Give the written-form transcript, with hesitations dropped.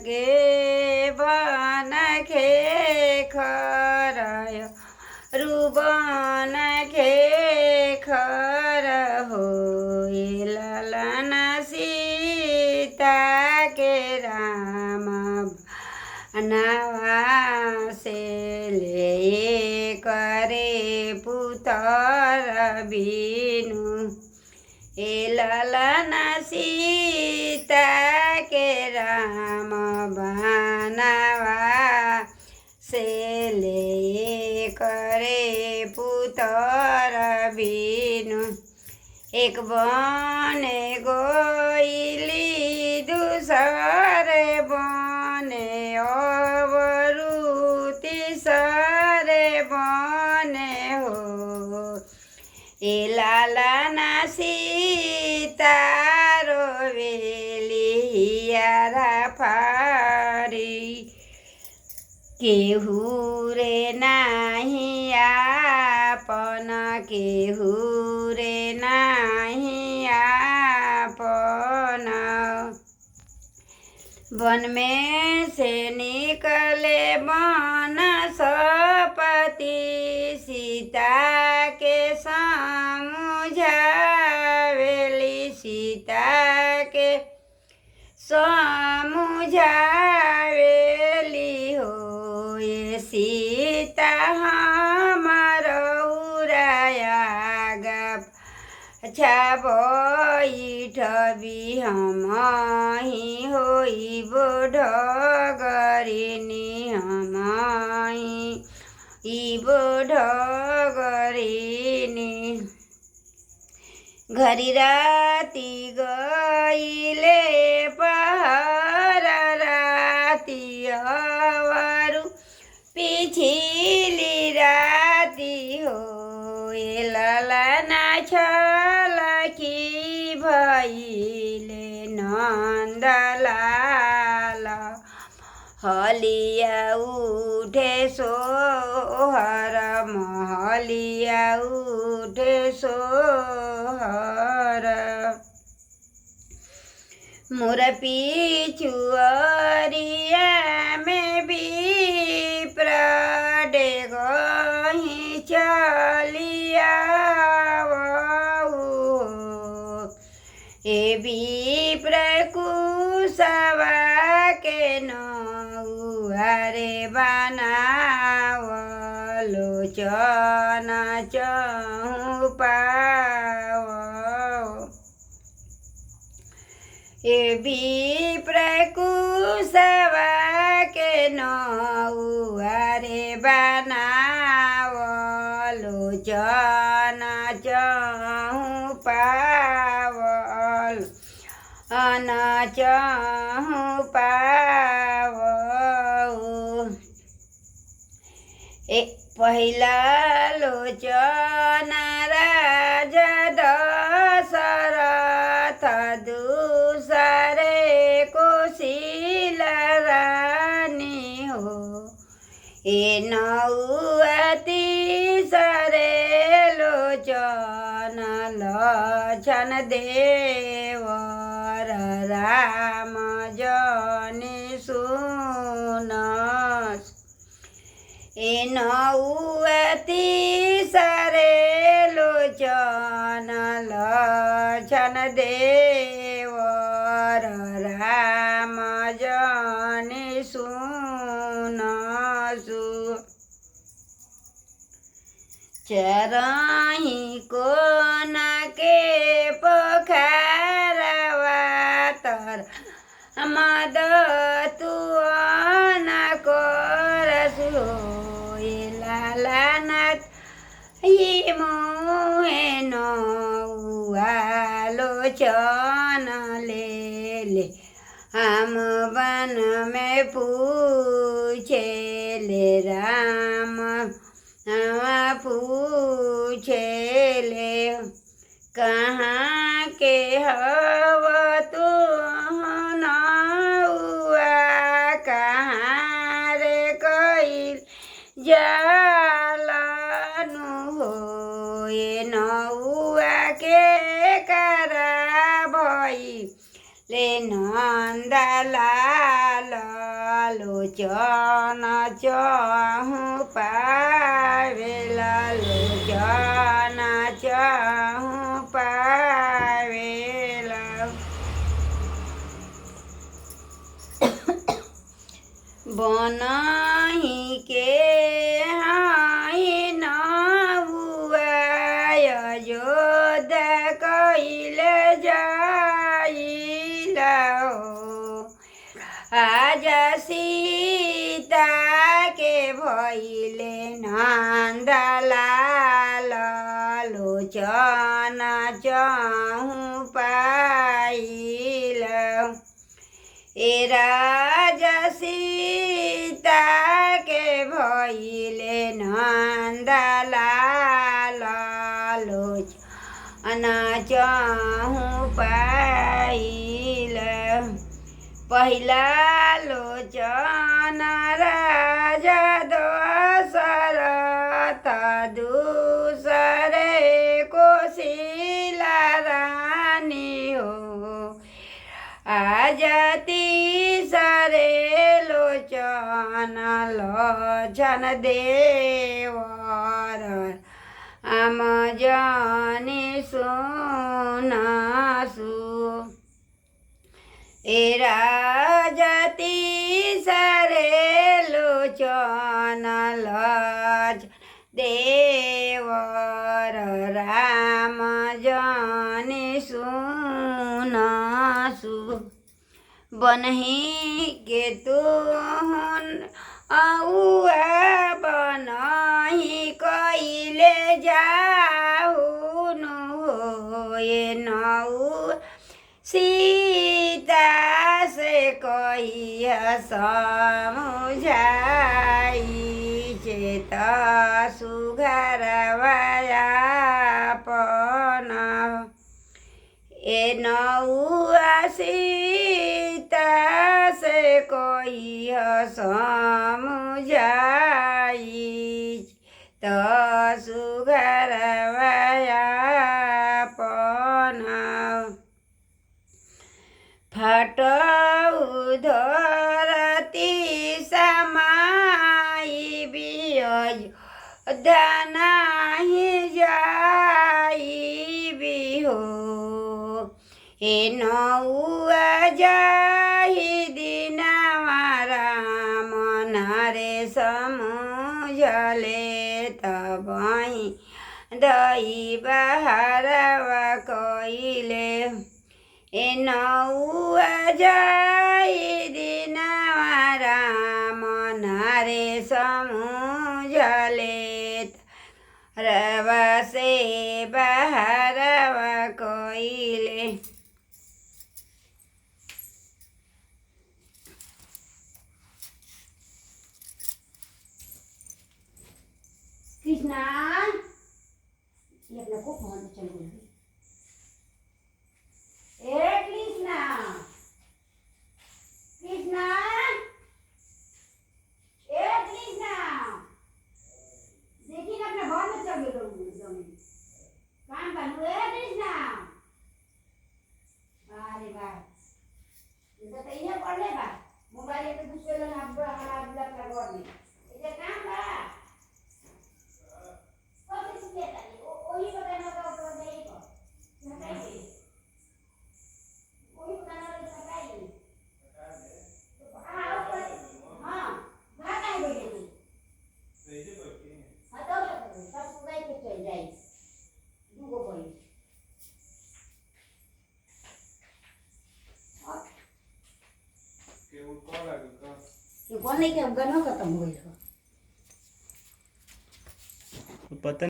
के बन खे खरय रुबन खे खर होए ललन सीता के राम नवासे ले करे पुत्र बिनु ए ललन सीता के राम बनवा से ले करे पुत्र बिनु एक बने गोइली दूसरे बने अवरु तीसरे बने हो ए ललन सीता रोवेली हियारा फारी केहू रे नाही आपन केहू रे नाही आपन वन में से निकले बनस्पति सीता के समझावेली सीता के समझावेली हो ये सीता हमर उराया गप अच्छा बैठबी हम ही होइब ढगरिनी हम इब ढगरिनी घरी राती गईले पहर राती अवरु पिछिली राती हो ए ललना छलकी भइले नन्दलाल हलिया उठे सोहर महलिया उठे सोहर मोर पिछुअरिया में विप्र डेगहि चलिया ए विप्र कुशवा के नौआरे बनाव लोचन चहु पाव ए विप्र कुशवा के नौआरे बनाव लोचन चहु पावल अन चहु पाव ए पहिला लोचन राजा दशरथ दूसरे कोशिला रानी हो ए नौअती सरे लोचन लक्षण देवर राम जनि सुनस ए नौअती सरे लोचन लक्षण देवर राम जनि सुनसु चरही कोन के पोखरवा तर मद तुअन करसु लालनाथ ये मुहे नौआ लोचन ले ले हम वन में पूछे ले राम पूछे ले कहाँ के हव तू नौआ कहाँ रे कइल जालनु हो ये नौआ के करा भई ले नंदलाल લોચન ચહું પાવેલા લોચન ચહું પાવેલા बनहि के हाई नहुआय अयोध्या कइले जाइला आज सीता के भइले नंदलाल लोचन चहु पाइला ए राजा सीता के भइले नंदलाल लोचन चहु पाइला पहिला लोचन राजा दशरथ दूसरे कोशिला रानी हो आज तीसरे लोचन लोचन देवर आम जानी सुनासु ए राजा तीसरे लोचन लोचन देवर राम जानी सुनासु बनहि के तुहन औआ बनहि कइले जाहुनु होए नौ सीता से कहिया समुझाई चेत सुघरवायापन ए नौआ सीता से कहिया समुझाई त सुघरवायापन फटौ धरती समाई बियज धनाहि जाइबी हो ए नौआ जाहि दिनवा राम नारे समुझले तबहि दही बहारवा कइले ए नौआ जाहि दिनवा राम नारे समुझले रवा से बहारवा कइले कृष्णा ये अपना को फोन चल गई ए कृष्णा कृष्णा ए कृष्णा देखी ना अपने घर में चल गए एकदम काम बनू ए कृष्णा अरे वाह इधर तो ये पढ़ ले बा मोबाइल पे दूसरे लोग आप हमारा ब्लॉक कर घर में इधर काम बा कब से लेता है वही पता ना का ऊपर नहीं को ना कहीं वही पता ना का कहीं तो हां ऊपर हां भाग आई गई नहीं ये बच्चे हां तो सब पूरा ही चल जाए दूगो कोई के वो कॉल आ गया ये कौन नहीं के गनो खत्म हो गई पता